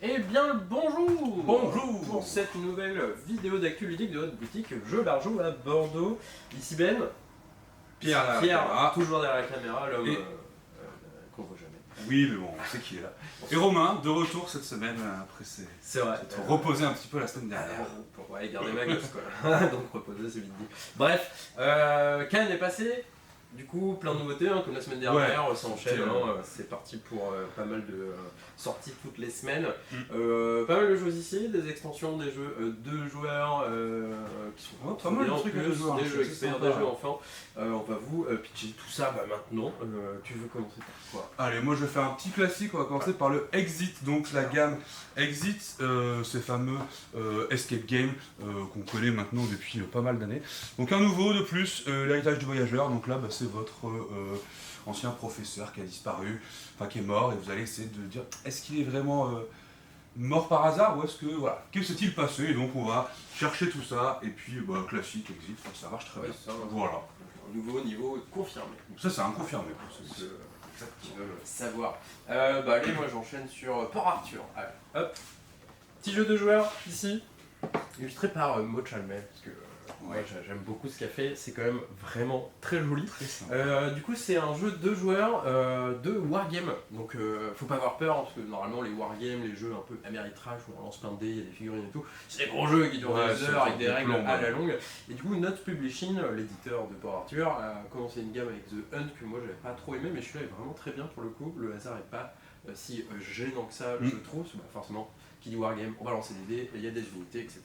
Eh bien bonjour. Bonjour. Pour cette nouvelle vidéo d'actu ludique de notre boutique Jeux Barjou à Bordeaux. Ici Ben. Pierre, toujours derrière la caméra, l'homme Et- qu'on voit jamais. Oui, mais bon, on sait qui est là. Et Romain, de retour cette semaine, après C'est vrai. s'être reposé un petit peu la semaine dernière. Ouais, garder ma gosse quoi. Donc reposer, c'est vite dit. Bref, Cannes est passé. Du coup, plein de nouveautés, hein, comme la semaine dernière, ça enchaîne, c'est parti pour pas mal de sorties toutes les semaines. Pas mal de jeux ici, des extensions, des jeux 2 joueurs qui sont pas mal de trucs à deux joueurs, des c'est jeux experts, sympa. des jeux enfants. On va vous pitcher tout ça maintenant. Tu veux commencer par quoi? Allez, moi je vais faire un petit classique, on va commencer par le Exit, donc la gamme Exit, ces fameux escape games qu'on connaît maintenant depuis pas mal d'années. Donc un nouveau de plus, l'héritage du voyageur, donc là c'est votre ancien professeur qui a disparu, enfin qui est mort, et vous allez essayer de dire est-ce qu'il est vraiment mort par hasard ou est-ce que voilà, que s'est-il passé? Et donc on va chercher tout ça, et puis classique Exit, ça marche très bien. Voilà. Un nouveau niveau confirmé. Ça c'est un confirmé pour Pour ceux ceux qui veulent savoir. Allez, moi j'enchaîne sur Port Arthur. Allez, hop. Petit jeu de joueurs ici, illustré par Maud Chalmel, parce que moi j'aime beaucoup ce qu'elle fait, c'est quand même vraiment très joli. très sympa. Du coup, c'est un jeu de joueurs de wargame, donc faut pas avoir peur, hein, parce que normalement les wargames, les jeux un peu Ameritrash où on lance plein de dés, il y a des figurines et tout, c'est des gros jeux qui durent des heures avec des règles à la longue. Et du coup, Note Publishing, l'éditeur de Port Arthur, a commencé une gamme avec The Hunt que moi j'avais pas trop aimé, mais celui-là est vraiment très bien pour le coup. Le hasard est pas si gênant que ça, je trouve, parce que, forcément. Qui dit wargame, on va lancer des dés, il y a des unités, etc.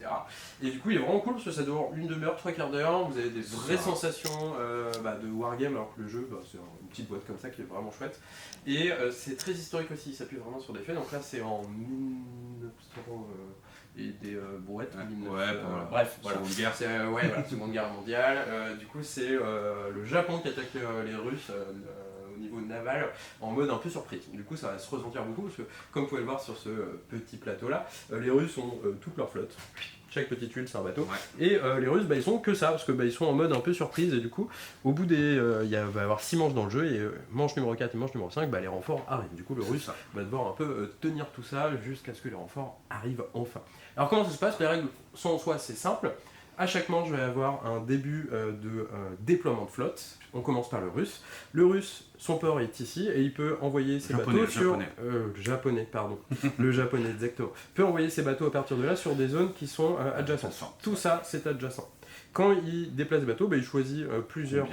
Et du coup, il est vraiment cool parce que ça dure une demi-heure, 3/4 d'heure. Vous avez des vraies sensations de wargame, alors que le jeu, c'est une petite boîte comme ça qui est vraiment chouette. Et c'est très historique aussi, il s'appuie vraiment sur des faits. Donc là, c'est en 1900 et des brouettes. Bref, voilà. Seconde guerre. Seconde Guerre mondiale. Du coup, c'est le Japon qui attaque les Russes. Au niveau naval, en mode un peu surprise. Du coup, ça va se ressentir beaucoup parce que, comme vous pouvez le voir sur ce petit plateau-là, les Russes ont toute leur flotte. Chaque petite huile, c'est un bateau. Ouais. Et les Russes, ils sont que ça, parce que ils sont en mode un peu surprise. Et du coup, au bout des. Il va y avoir 6 manches dans le jeu, et manche numéro 4 et manche numéro 5, les renforts arrivent. Du coup, le Russe va devoir un peu tenir tout ça jusqu'à ce que les renforts arrivent enfin. Alors, comment ça se passe? Les règles sont en soi assez simples. À chaque manche, je vais avoir un début de déploiement de flotte. On commence par le russe. Le russe, son port est ici et il peut envoyer ses bateaux sur... Le japonais, exactement. Peut envoyer ses bateaux à partir de là sur des zones qui sont adjacentes. Tout ça, c'est adjacent. Quand il déplace des bateaux, il choisit plusieurs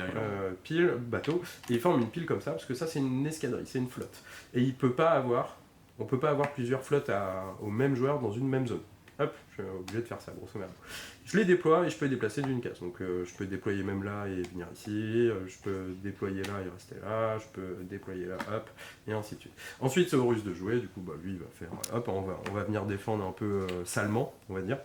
piles, bateaux, et il forme une pile comme ça, parce que ça, c'est une escadrille, c'est une flotte. Et on peut pas avoir plusieurs flottes au même joueur dans une même zone. Hop, je suis obligé de faire ça, grosso modo. Je les déploie et je peux les déplacer d'une case. Donc je peux déployer même là et venir ici, je peux déployer là et rester là, je peux déployer là, hop, et ainsi de suite. Ensuite, c'est au russe de jouer, du coup, lui, il va faire, hop, on va venir défendre un peu salement, on va dire.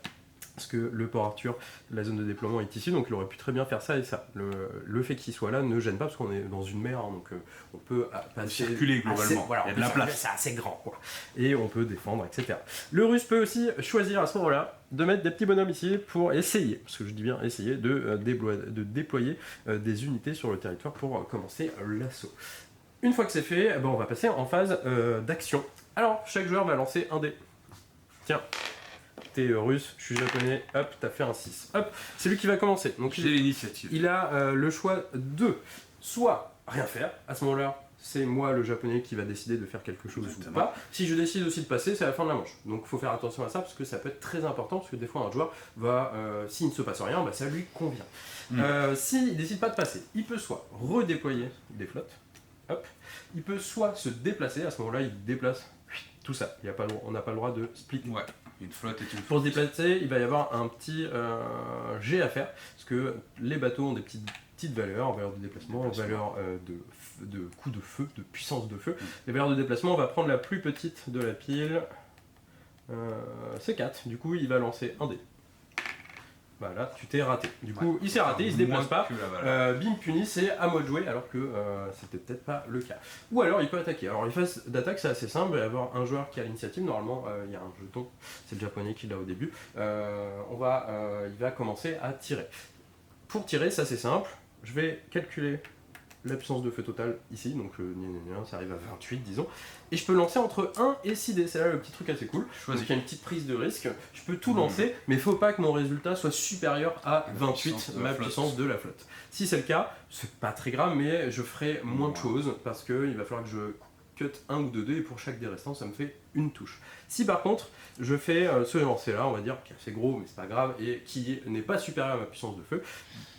Parce que le Port Arthur, la zone de déploiement est ici, donc il aurait pu très bien faire ça et ça. Le fait qu'il soit là ne gêne pas parce qu'on est dans une mer, hein, donc on peut passer circuler globalement. Voilà, il y a de la place. C'est assez grand, quoi. Et on peut défendre, etc. Le russe peut aussi choisir à ce moment-là de mettre des petits bonhommes ici pour essayer, parce que je dis bien essayer, de déployer des unités sur le territoire pour commencer l'assaut. Une fois que c'est fait, on va passer en phase d'action. Alors, chaque joueur va lancer un dé. Tiens. T'es russe, je suis japonais, hop, t'as fait un 6. Hop, c'est lui qui va commencer. Donc j'ai l'initiative. Il a le choix de soit rien faire, à ce moment-là, c'est moi le japonais qui va décider de faire quelque chose ou pas. Si je décide aussi de passer, c'est à la fin de la manche. Donc il faut faire attention à ça parce que ça peut être très important parce que des fois un joueur va, s'il ne se passe rien, ça lui convient. S'il décide pas de passer, il peut soit redéployer des flottes, hop, il peut soit se déplacer, à ce moment-là il déplace tout ça. On n'a pas le droit de split. Ouais. Une flotte et une flotte. Pour se déplacer, il va y avoir un petit jet à faire, parce que les bateaux ont des petites valeurs, valeur de déplacement, valeur de coup de feu, de puissance de feu. Les valeurs de déplacement, on va prendre la plus petite de la pile, c'est 4, du coup il va lancer un dé. Voilà, tu t'es raté. Du coup, il s'est raté, il se déplace pas. Bim puni, c'est à moi de jouer, alors que c'était peut-être pas le cas. Ou alors il peut attaquer. Alors les phases d'attaque, c'est assez simple. Il va y avoir un joueur qui a l'initiative. Normalement, il y a un jeton. C'est le japonais qui l'a au début. Il va commencer à tirer. Pour tirer, ça c'est simple. Je vais calculer la puissance de feu totale ici, donc ça arrive à 28 disons, et je peux lancer entre 1 et 6 dés, c'est là le petit truc assez cool. Donc il y a une petite prise de risque, je peux tout lancer, mais il faut pas que mon résultat soit supérieur à 28, ma puissance de la flotte. Si c'est le cas, c'est pas très grave, mais je ferai moins de choses, parce qu'il va falloir que je cut 1 ou 2 dés, et pour chaque dé restant, ça me fait une touche. Si par contre, je fais ce lancer là, on va dire, qui est assez gros, mais c'est pas grave, et qui n'est pas supérieur à ma puissance de feu,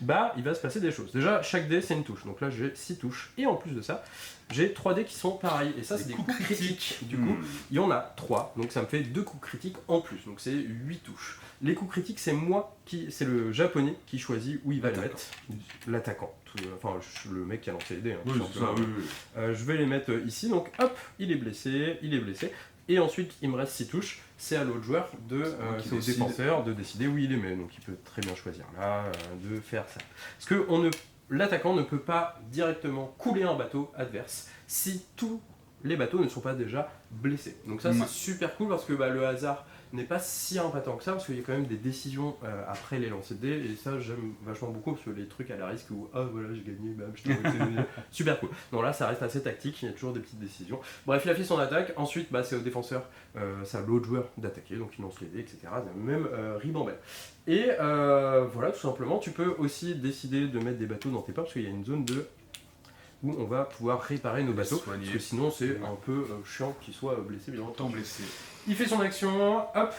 bah il va se passer des choses. Déjà, chaque dé c'est une touche, donc là j'ai 6 touches, et en plus de ça, j'ai 3 dés qui sont pareils, et ça c'est des coups critiques. Du coup, il y en a 3, donc ça me fait 2 coups critiques en plus, donc c'est 8 touches. Les coups critiques, c'est le japonais qui choisit où il va les mettre, l'attaquant. Enfin, le mec qui a lancé les dés. Hein, je vais les mettre ici, donc hop, il est blessé. Et ensuite, il me reste 6 touches. C'est à l'autre joueur, c'est au défenseur de décider où il les met. Donc il peut très bien choisir là, de faire ça. Parce que l'attaquant ne peut pas directement couler un bateau adverse si tous les bateaux ne sont pas déjà blessés. Donc ça c'est super cool parce que le hasard n'est pas si impactant que ça, parce qu'il y a quand même des décisions après les lancers de dés, et ça j'aime vachement beaucoup, parce que les trucs à la risque où ah voilà j'ai gagné, bam, je t'ai super cool. Donc là ça reste assez tactique, il y a toujours des petites décisions. Bref, il a fait son attaque, ensuite c'est au défenseur, c'est à l'autre joueur d'attaquer, donc il lance les dés, etc. Même ribambelle. Et voilà, tout simplement, tu peux aussi décider de mettre des bateaux dans tes ports, parce qu'il y a une zone où on va pouvoir réparer nos bateaux, parce que sinon c'est un peu chiant qu'ils soient blessés, bien entendu. Il fait son action, hop,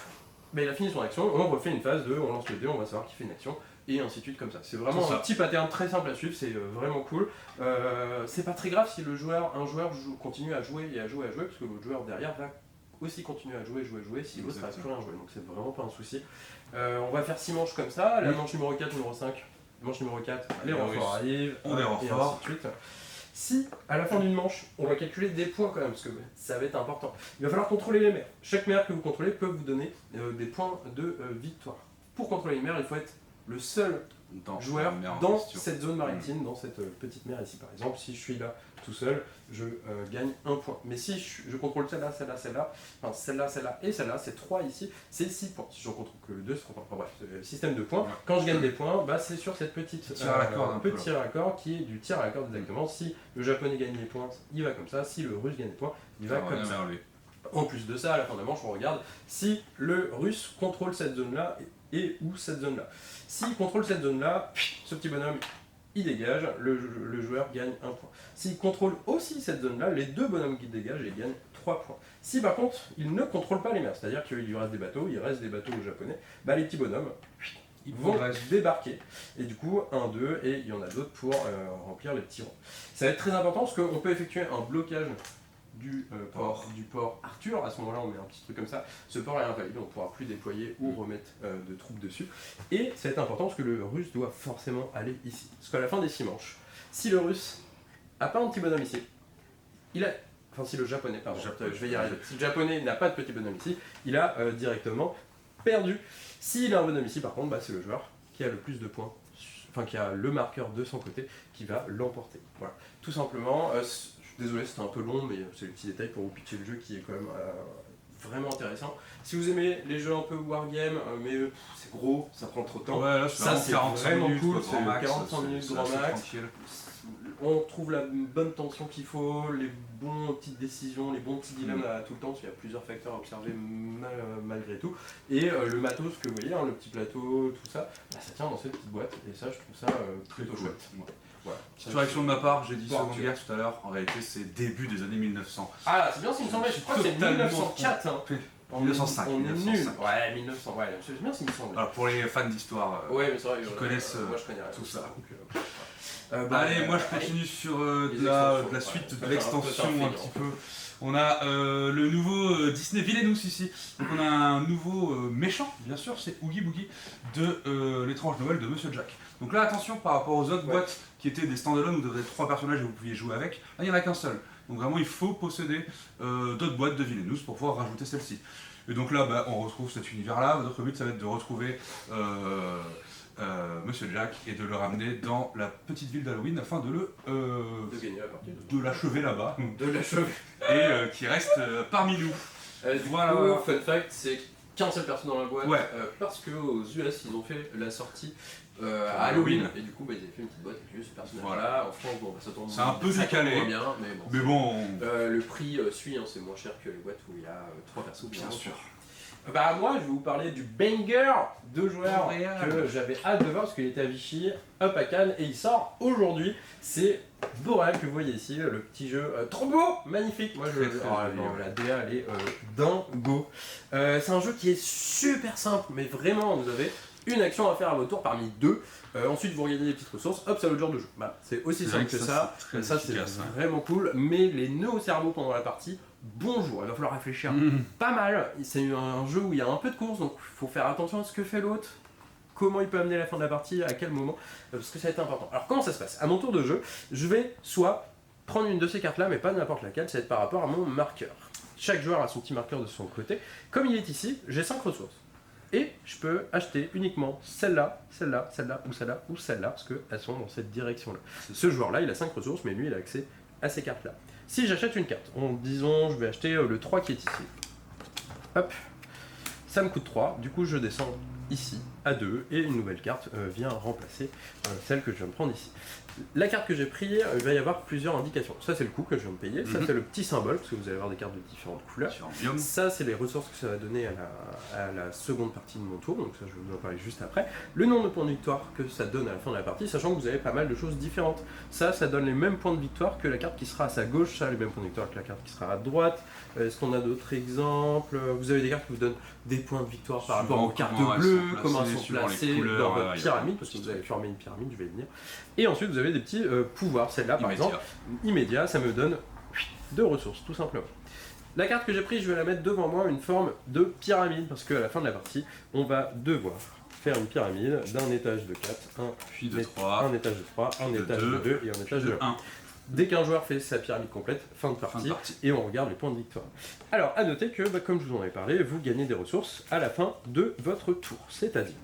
il a fini son action, on refait une phase de on lance le dé, on va savoir qui fait une action, et ainsi de suite comme ça. C'est vraiment un petit pattern très simple à suivre, c'est vraiment cool. C'est pas très grave si un joueur continue à jouer, parce que l'autre joueur derrière va aussi continuer à jouer, si l'autre reste plus rien jouer, donc c'est vraiment pas un souci. On va faire 6 manches comme ça, la manche numéro 4, numéro 5, manche numéro 4, les renforts arrivent, et ainsi de suite. Si, à la fin d'une manche, on va calculer des points quand même, parce que ça va être important. Il va falloir contrôler les mers. Chaque mer que vous contrôlez peut vous donner des points de victoire. Pour contrôler les mers, il faut être le seul joueur dans cette zone maritime, dans cette petite mer ici par exemple. Si je suis là tout seul, je gagne 1 point. Mais si je contrôle celle-là, enfin celle-là et celle-là, c'est 3 ici, c'est 6 points. Si je ne contrôle que 2, c'est 3 points. Enfin bref, système de points. Quand je gagne des points, c'est sur cette petite tir à la corde qui est du tir à la corde exactement. Si le japonais gagne des points, il va comme ça. Si le russe gagne des points, il va comme ça. En plus de ça, à la fin de la manche, on regarde si le russe contrôle cette zone-là et ou cette zone-là. S'il contrôle cette zone-là, ce petit bonhomme, il dégage, le joueur gagne 1 point. S'il contrôle aussi cette zone-là, les 2 bonhommes qui dégagent, ils gagnent 3 points. Si par contre, il ne contrôle pas les mers, c'est-à-dire qu'il lui reste des bateaux, il reste des bateaux aux japonais, les petits bonhommes, ils vont débarquer. Et du coup, 1, 2, et il y en a d'autres pour remplir les petits ronds. Ça va être très important parce qu'on peut effectuer un blocage du port Arthur. À ce moment-là, on met un petit truc comme ça. Ce port est invalide, on ne pourra plus déployer ou remettre de troupes dessus. Et c'est important parce que le russe doit forcément aller ici. Parce qu'à la fin des 6 manches, si le russe n'a pas un petit bonhomme ici, si le japonais, pardon, je vais y arriver. Si le japonais n'a pas de petit bonhomme ici, il a directement perdu. S'il a un bonhomme ici, par contre, c'est le joueur qui a le plus de points, qui a le marqueur de son côté, qui va l'emporter. Voilà, tout simplement. Désolé, c'était un peu long, mais c'est les petits détails pour vous pitcher le jeu qui est quand même vraiment intéressant. Si vous aimez les jeux un peu wargame, mais c'est gros, ça prend trop de temps, ça c'est vraiment cool, c'est 45 minutes grand max. On trouve la bonne tension qu'il faut, les bonnes petites décisions, les bons petits dilemmes tout le temps, parce qu'il y a plusieurs facteurs à observer malgré tout. Et le matos que vous voyez, le petit plateau, tout ça, ça tient dans cette petite boîte, et ça je trouve ça plutôt chouette. Voilà. Petite réaction de ma part, j'ai dit Seconde Guerre tout à l'heure, en réalité c'est début des années 1900. Ah, c'est bien, il me semblait, je crois que c'est 1904. Hein. 1905. On est nul. Ouais, 1900, ouais, c'est bien, il me semble. Alors pour les fans d'histoire qui connaissent moi, je connais tout ça. Allez, moi je continue sur de la suite, de l'extension un petit peu. On a le nouveau Disney Villainous ici. Donc on a un nouveau méchant, bien sûr, c'est Oogie Boogie de l'étrange Noël de Monsieur Jack. Donc là, attention, par rapport aux autres boîtes qui étaient des stand-alone où vous avez 3 personnages et vous pouviez jouer avec, là il n'y en a qu'un seul. Donc vraiment, il faut posséder d'autres boîtes de Villainous pour pouvoir rajouter celle-ci. Et donc là, on retrouve cet univers-là. Notre but, ça va être de retrouver Monsieur Jack et de le ramener dans la petite ville d'Halloween afin de l'achever là-bas. De l'achever. Et qui reste parmi nous. Fun fact, c'est qu'un seul personne dans la boîte, parce qu'aux US ils ont fait la sortie à Halloween. Et du coup, bah, ils avaient fait une petite boîte avec ce personnage-là. En France, bon, bah, ça tombe. C'est un peu décalé. Bien, mais bon. Mais bon. Le prix suit, hein, c'est moins cher que les boîtes où il y a 3 persos. Bien sûr. Bah moi je vais vous parler du banger de joueurs que j'avais hâte de voir parce qu'il était à Vichy, Up à Cannes et il sort aujourd'hui. C'est Boréal que vous voyez ici, le petit jeu trop beau, magnifique. Moi la DA elle est dingo. C'est un jeu qui est super simple mais vraiment vous avez une action à faire à votre tour parmi deux. Ensuite vous regardez des petites ressources, hop c'est l'autre genre de jeu. Bah, c'est aussi simple que ça. Ça c'est vraiment cool. Mais les nœuds au cerveau pendant la partie, bonjour, il va falloir réfléchir pas mal. C'est un jeu où il y a un peu de course, donc il faut faire attention à ce que fait l'autre, comment il peut amener la fin de la partie, à quel moment, parce que ça va être important. Alors comment ça se passe? À mon tour de jeu, je vais soit prendre une de ces cartes là, mais pas n'importe laquelle, ça va être par rapport à mon marqueur. Chaque joueur a son petit marqueur de son côté. Comme il est ici, j'ai 5 ressources. Et je peux acheter uniquement celle-là, celle-là, celle-là, ou celle-là, ou celle-là, parce qu'elles sont dans cette direction-là. Ce joueur-là, il a 5 ressources, mais lui, il a accès à ces cartes-là. Si j'achète une carte, disons je vais acheter le 3 qui est ici. Hop, ça me coûte 3, du coup je descends ici à 2 et une nouvelle carte vient remplacer celle que je viens de prendre ici. La carte que j'ai prise, il va y avoir plusieurs indications. Ça c'est le coût que je viens de payer, ça c'est le petit symbole, parce que vous allez avoir des cartes de différentes couleurs. Ça c'est les ressources que ça va donner à la seconde partie de mon tour, donc ça je vais vous en parler juste après. Le nombre de points de victoire que ça donne à la fin de la partie, sachant que vous avez pas mal de choses différentes. Ça donne les mêmes points de victoire que la carte qui sera à sa gauche, ça les mêmes points de victoire que la carte qui sera à droite. Est-ce qu'on a d'autres exemples? Vous avez des cartes qui vous donnent des points de victoire par rapport aux cartes bleues, comment elles sont placées dans votre pyramide, parce que vous avez formé une pyramide, je vais y venir. Et ensuite vous avez des petits pouvoirs, celle-là par exemple, immédiat, ça me donne 2 ressources, tout simplement. La carte que j'ai prise, je vais la mettre devant moi, une forme de pyramide, parce qu'à la fin de la partie, on va devoir faire une pyramide d'un étage de 4, puis de 3, un étage de 3, un étage de 2 et un étage de 1. Dès qu'un joueur fait sa pyramide complète, fin de partie, et on regarde les points de victoire. Alors, à noter que, comme je vous en ai parlé, vous gagnez des ressources à la fin de votre tour. C'est-à-dire,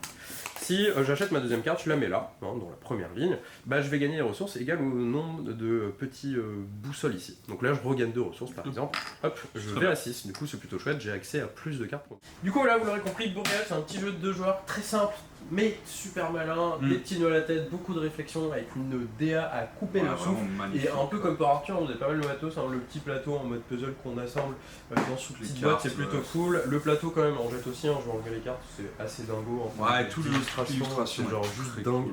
si j'achète ma deuxième carte, je la mets là, dans la première ligne, bah, je vais gagner des ressources égales au nombre de petits boussoles ici. Donc là, je regagne 2 ressources, par exemple. Hop, je vais à 6. Du coup, c'est plutôt chouette, j'ai accès à plus de cartes. Du coup, là, vous l'aurez compris, Boréal, c'est un petit jeu de 2 joueurs, très simple, mais super malin, des petits nœuds à la tête, beaucoup de réflexion, avec une DA à couper le souffle. Et un peu comme par Arthur, on a pas mal de matos, hein, le petit plateau en mode puzzle qu'on assemble dans sous petite boîte, c'est plutôt cool. Le plateau quand même en jette aussi, hein, je vais enlever les cartes, c'est assez dingo. Ouais, tout l'illustration, c'est genre juste dingue.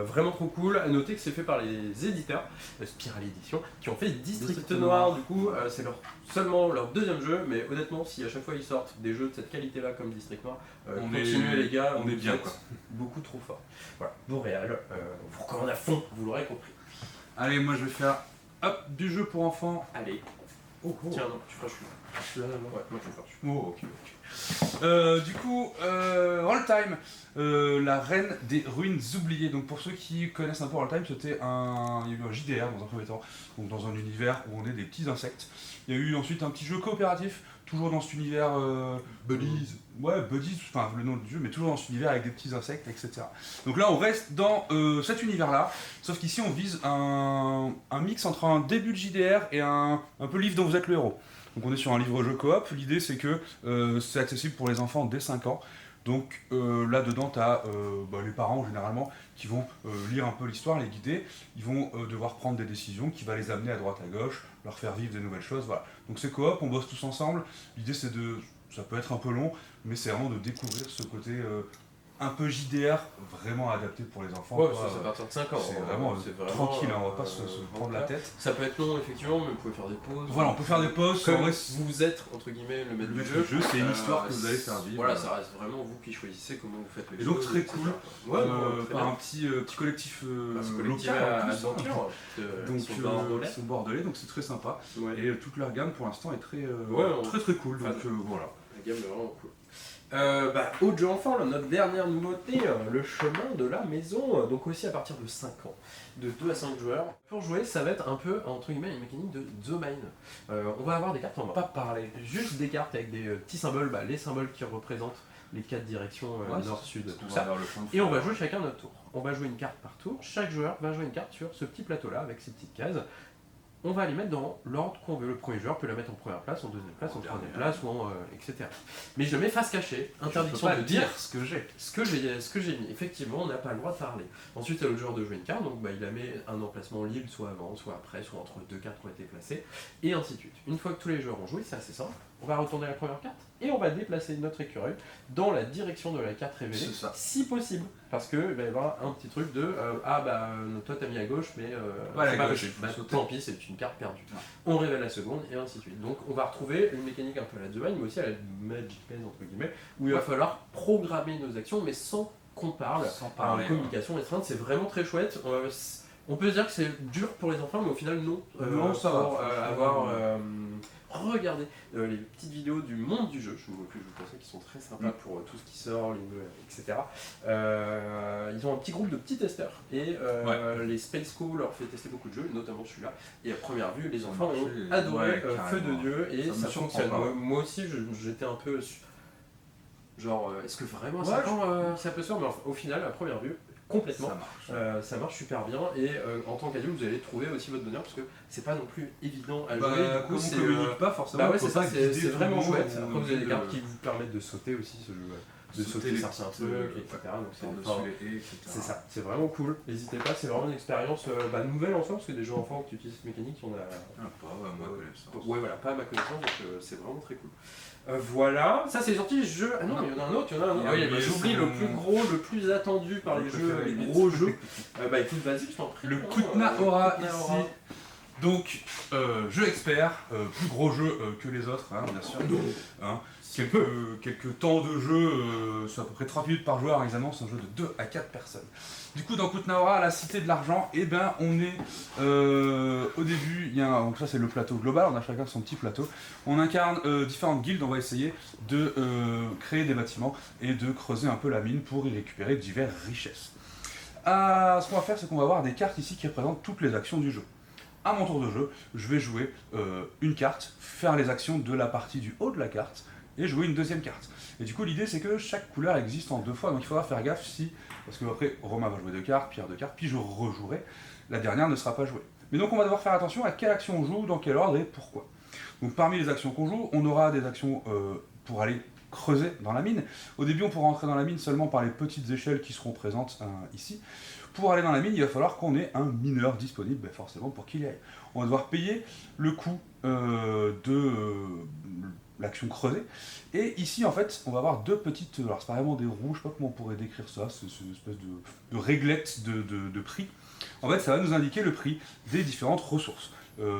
Vraiment trop cool. À noter que c'est fait par les éditeurs, Spiral Edition, qui ont fait District Noir. Du coup, c'est seulement leur deuxième jeu, mais honnêtement, si à chaque fois ils sortent des jeux de cette qualité-là comme District Noir, continuez les gars, on est bien quoi. Beaucoup trop fort. Voilà, Boréal, on vous recommande à fond, vous l'aurez compris. Allez, moi je vais faire du jeu pour enfants. Allez. Oh. Tiens, non, tu feras chou. Ouais, moi je vais faire chou. Oh, ok. Du coup, Roll Time, la reine des ruines oubliées. Donc pour ceux qui connaissent un peu Roll Time, il y a eu un JDR dans un premier temps, donc dans un univers où on est des petits insectes. Il y a eu ensuite un petit jeu coopératif, toujours dans cet univers Buddies. Ouais, Buddies, enfin le nom du jeu, mais toujours dans cet univers avec des petits insectes, etc. Donc là, on reste dans cet univers-là, sauf qu'ici, on vise un mix entre un début de JDR et un peu livre dont vous êtes le héros. Donc on est sur un livre-jeu coop. L'idée, c'est que c'est accessible pour les enfants dès 5 ans. Donc là-dedans, tu as les parents, généralement, qui vont lire un peu l'histoire, les guider. Ils vont devoir prendre des décisions qui vont les amener à droite, à gauche, leur faire vivre des nouvelles choses. Voilà. Donc c'est coop, on bosse tous ensemble. L'idée, c'est de... Ça peut être un peu long, mais c'est vraiment de découvrir ce côté un peu JDR, vraiment adapté pour les enfants. Ouais, c'est à partir de 5 ans. C'est vraiment tranquille, on va pas se prendre la tête. Ça peut être long, effectivement, mais vous pouvez faire des pauses. Voilà, on peut faire des pauses. Comme vous êtes, entre guillemets, le maître du jeu. C'est une histoire que vous allez faire vivre. Voilà, ça reste vraiment vous qui choisissez comment vous faites les choses. Et donc très cool, par un petit collectif local en plus. Donc ils sont bordelais, donc c'est très sympa. Et toute leur gamme pour l'instant est très cool. Donc voilà. La gamme est vraiment cool. Autre jeu enfant, notre dernière nouveauté, le chemin de la maison, donc aussi à partir de 5 ans, de 2 à 5 joueurs. Pour jouer, ça va être un peu, entre guillemets, une mécanique de The Mine. On va avoir des cartes, on va pas parler, juste des cartes avec des petits symboles, les symboles qui représentent les 4 directions, nord, sud, tout ça. Et on va jouer chacun notre tour. On va jouer une carte par tour, chaque joueur va jouer une carte sur ce petit plateau-là, avec ces petites cases. on va les mettre dans l'ordre qu'on veut. Le premier joueur peut la mettre en première place, en deuxième place, en troisième place, ou etc. Mais je mets face cachée, interdiction de dire ce que j'ai. ce que j'ai mis. Effectivement, on n'a pas le droit de parler. Ensuite, c'est le joueur de jouer une carte, donc il la met un emplacement libre, soit avant, soit après, soit entre deux cartes qui ont été placées, et ainsi de suite. Une fois que tous les joueurs ont joué, c'est assez simple, on va retourner la première carte, et on va déplacer notre écureuil dans la direction de la carte révélée, si possible. Parce que va y avoir un petit truc de toi t'as mis à gauche, mais voilà, c'est pas possible. Tant pis, c'est une carte perdue. Ouais. On révèle la seconde, et ainsi de suite. Donc on va retrouver une mécanique un peu à la The Mind, mais aussi à la Magic Pen, entre guillemets, où il va falloir programmer nos actions, mais sans qu'on parle. Sans parler. Communication restreinte, c'est vraiment très chouette. On peut se dire que c'est dur pour les enfants, mais au final, non. Non, ça va. Regardez les petites vidéos du monde du jeu, je vous conseille, qui sont très sympas pour tout ce qui sort, etc. Ils ont un petit groupe de petits testeurs et les Space Co leur fait tester beaucoup de jeux, notamment celui-là. Et à première vue, les enfants ont adoré Feu de Dieu et ça fonctionne. Moi aussi, j'étais un peu genre, est-ce que vraiment ça peut se faire, mais au final, à première vue, complètement, ça marche super bien et en tant qu'adulte vous allez trouver aussi votre bonheur parce que c'est pas non plus évident à jouer, du coup c'est communique pas forcément, c'est vraiment chouette. Après vous avez des cartes qui vous permettent de sauter aussi ce jeu, de sauter certains trucs, etc. Donc c'est ça, c'est vraiment cool, n'hésitez pas, c'est vraiment une expérience nouvelle en soi parce que des jeux enfants qui utilisent cette mécanique, on a pas à ma connaissance, donc c'est vraiment très cool. Voilà, ça c'est sorti les jeux. Ah non, il y en a un autre, j'oublie le plus gros, le plus attendu par les jeux, les gros jeux. Écoute, vas-y, je t'en prie. Le Kutna Hora ici. Donc, jeu expert, plus gros jeu que les autres, bien sûr. Quelques temps de jeu, c'est à peu près 30 minutes par joueur, ils annoncent un jeu de 2 à 4 personnes. Du coup, dans Kutna Hora, la cité de l'argent, on est au début, donc ça c'est le plateau global, on a chacun son petit plateau. On incarne différentes guildes, on va essayer de créer des bâtiments et de creuser un peu la mine pour y récupérer diverses richesses. Ce qu'on va faire, c'est qu'on va avoir des cartes ici qui représentent toutes les actions du jeu. À mon tour de jeu, je vais jouer une carte, faire les actions de la partie du haut de la carte, et jouer une deuxième carte. Et du coup, l'idée c'est que chaque couleur existe en 2 fois, donc il faudra faire gaffe parce que après Romain va jouer 2 cartes, Pierre 2 cartes, puis je rejouerai, la dernière ne sera pas jouée. Mais donc on va devoir faire attention à quelle action on joue, dans quel ordre et pourquoi. Donc parmi les actions qu'on joue, on aura des actions pour aller creuser dans la mine. Au début on pourra entrer dans la mine seulement par les petites échelles qui seront présentes ici. Pour aller dans la mine, il va falloir qu'on ait un mineur disponible, forcément pour qu'il y aille. On va devoir payer le coût de l'action creusée. Et ici, en fait, on va avoir 2 petites... Alors, c'est pas vraiment des roues, je sais pas comment on pourrait décrire ça, c'est une espèce de réglette de prix. En fait, ça va nous indiquer le prix des différentes ressources.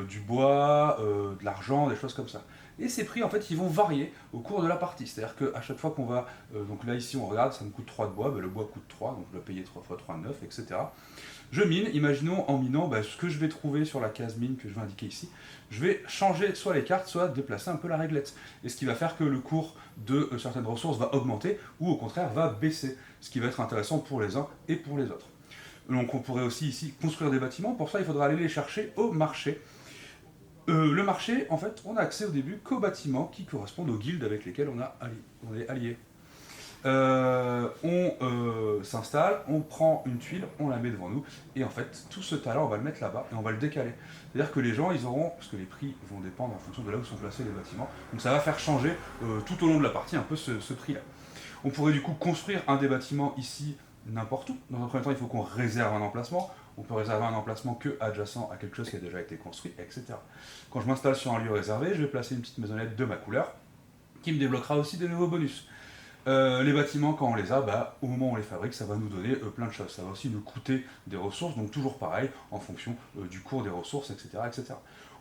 Du bois, de l'argent, des choses comme ça. Et ces prix, en fait, ils vont varier au cours de la partie. C'est-à-dire qu'à chaque fois qu'on va... donc là, ici, on regarde, ça me coûte 3 de bois, le bois coûte 3, donc je dois payer 3 fois 3, 9, etc. Je mine, imaginons en minant ce que je vais trouver sur la case mine que je vais indiquer ici, je vais changer soit les cartes, soit déplacer un peu la réglette. Et ce qui va faire que le cours de certaines ressources va augmenter, ou au contraire va baisser, ce qui va être intéressant pour les uns et pour les autres. Donc on pourrait aussi ici construire des bâtiments, pour ça il faudra aller les chercher au marché. Le marché, en fait, on a accès au début qu'aux bâtiments qui correspondent aux guildes avec lesquelles on est alliés. On s'installe, on prend une tuile, on la met devant nous, et en fait, tout ce tas-là, on va le mettre là-bas, et on va le décaler. C'est-à-dire que les gens, ils auront, parce que les prix vont dépendre en fonction de là où sont placés les bâtiments, donc ça va faire changer tout au long de la partie un peu ce prix-là. On pourrait du coup construire un des bâtiments ici, n'importe où. Dans un premier temps, il faut qu'on réserve un emplacement. On peut réserver un emplacement que adjacent à quelque chose qui a déjà été construit, etc. Quand je m'installe sur un lieu réservé, je vais placer une petite maisonnette de ma couleur, qui me débloquera aussi des nouveaux bonus. Les bâtiments, quand on les a, au moment où on les fabrique, ça va nous donner plein de choses. Ça va aussi nous coûter des ressources, donc toujours pareil, en fonction du cours des ressources, etc., etc.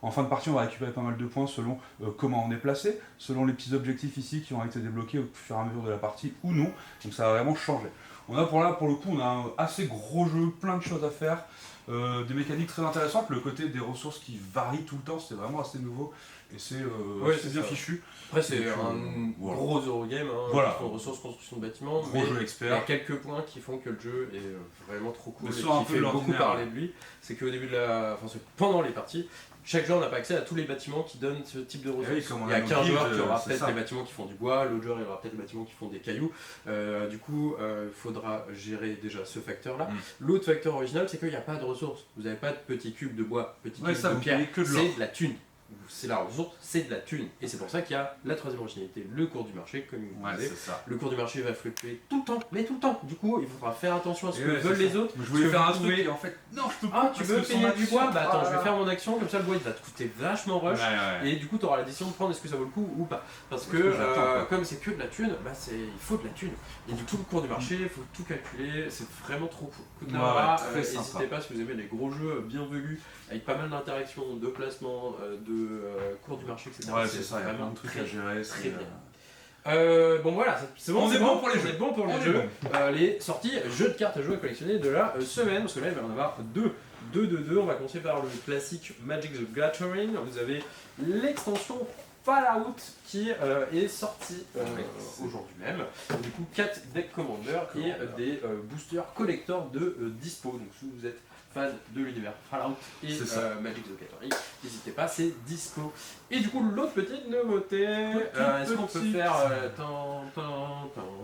En fin de partie, on va récupérer pas mal de points selon comment on est placé, selon les petits objectifs ici qui ont été débloqués au fur et à mesure de la partie ou non. Donc ça va vraiment changer. On a pour le coup, on a un assez gros jeu, plein de choses à faire, des mécaniques très intéressantes. Le côté des ressources qui varient tout le temps, c'est vraiment assez nouveau. Et c'est Ouais, c'est c'est bien ça. fichu. Après, c'est Donc, un voilà. gros Eurogame, Voilà. ressources, construction de bâtiments, Gros mais jeu il y a expert. quelques points qui font que le jeu est vraiment trop cool Mais et sort un qui peu fait de beaucoup l'ordinaire, parler ouais. de lui. C'est qu'au début de pendant les parties, chaque joueur n'a pas accès à tous les bâtiments qui donnent ce type de ressources. oui, comme on Il y a a qu'un nos joueur guildes, qui aura c'est peut-être ça. les bâtiments qui font du bois, l'autre joueur il aura peut-être les bâtiments qui font des cailloux. Du coup, il faudra gérer déjà ce facteur-là. L'autre facteur original, c'est qu'il n'y a pas de ressources. Vous n'avez pas de petits cubes de bois, petits Ouais, cubes ça, de vous pierre. payez que de l'or. C'est de la thune. C'est la ressource, c'est de la thune. Et c'est pour ça qu'il y a la troisième originalité, le cours du marché, comme il Ouais, disait. c'est ça. Le cours du marché va fluctuer tout le temps, mais tout le temps. Du coup, il faudra faire attention à ce Et que ouais, veulent c'est les ça. autres. Je voulais parce que faire un vous truc pouvez- et en fait, non, je peux pas. Ah, tu parce veux que son payer du action- bois? Bah attends, Ah, je vais faire mon action, comme ça le bois il va te coûter vachement rush. Ouais, ouais. Et du coup, tu auras la décision de prendre est-ce que ça vaut le coup ou pas. Parce que, que j'attends, quoi. comme c'est que de la thune, bah il faut de la thune. Et du coup, le cours du marché, il faut tout calculer, c'est vraiment trop cool. Kutawara, Ouais, très sympa. n'hésitez pas si vous aimez les gros jeux bien velus, avec pas mal d'interactions, de placements, de cours du marché, etc. Ouais, c'est ça, il y a plein vraiment de trucs très, à gérer. très c'est, bien. Bon voilà, c'est bon, On c'est est bon pour les on jeux. est bon pour On les est jeux. Les sorties jeux de cartes à jouer et collectionner de la semaine, parce que là il va y en avoir deux. On va commencer par le classique Magic the Gathering. Vous avez l'extension Fallout qui est sortie aujourd'hui même. Du coup 4 decks commander et des boosters collector de dispo. Donc si vous êtes fan de l'univers Fallout et C'est ça. Magic the Gathering, n'hésitez pas, c'est dispo. Et du coup l'autre petite nouveauté, est-ce qu'on peut faire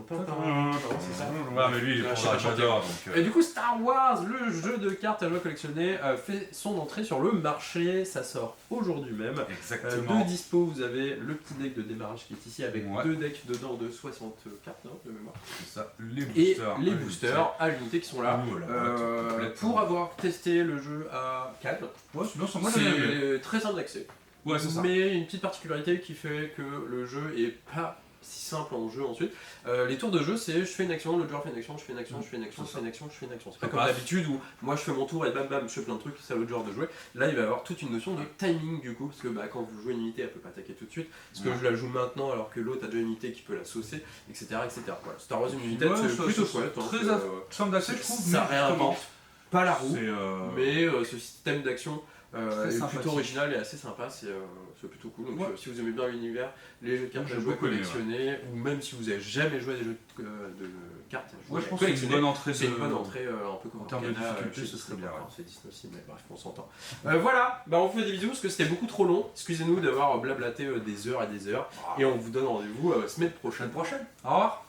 c'est ça? Ouais, mais lui, il est Je pour sais pas chanter. j'adore. Donc, Et du coup, Star Wars, le jeu de cartes à jouer collectionner, fait son entrée sur le marché. Ça sort aujourd'hui même. exactement. De dispo, vous avez le petit deck de démarrage qui est ici avec Ouais. 2 decks dedans de 60 cartes de mémoire. C'est ça, les Et boosters. les boosters à l'unité qui sont là. Voilà, tout complète. Pour avoir testé le jeu à Cannes, Ouais, c'est bien, moi j'aime bien. c'est très simple d'accès. Ouais, c'est ça. Mais une petite particularité qui fait que le jeu est pas si simple en jeu ensuite. Les tours de jeu, c'est je fais une action, l'autre joueur fait une action, je fais une action, je fais une action, je fais une action, je fais une action. C'est pas Ça comme passe. d'habitude où moi je fais mon tour et bam bam, je fais plein de trucs, c'est à l'autre joueur de jouer. Là, il va y avoir toute une notion de timing du coup, parce que quand vous jouez une unité, elle peut pas attaquer tout de suite. Est-ce que Ouais. je la joue maintenant alors que l'autre a déjà une unité qui peut la saucer, etc. etc. Voilà. Star Wars Unité, Ouais, c'est ça, plutôt c'est chouette. très hein, simple d'accès, je trouve. ça mais réinvente pas la roue. C'est Mais ce système d'action Très est sympathique. plutôt original et assez sympa, c'est plutôt cool. Donc Ouais. si vous aimez bien l'univers, les jeux de cartes Moi, à j'ai jouer, beaucoup aimé, collectionner, ou même si vous avez jamais joué à des jeux de cartes à jouer, Ouais, je pense que c'est une bonne entrée. c'est une bonne entrée un peu comme en termes de Arcana, difficulté, chez ce serait Disney, bien, ouais. enfin, c'est Disney aussi, mais bref, on s'entend. Voilà, on vous fait des bisous parce que c'était beaucoup trop long. Excusez-nous d'avoir blablaté des heures et des heures. Et on vous donne rendez-vous semaine prochaine. Au revoir.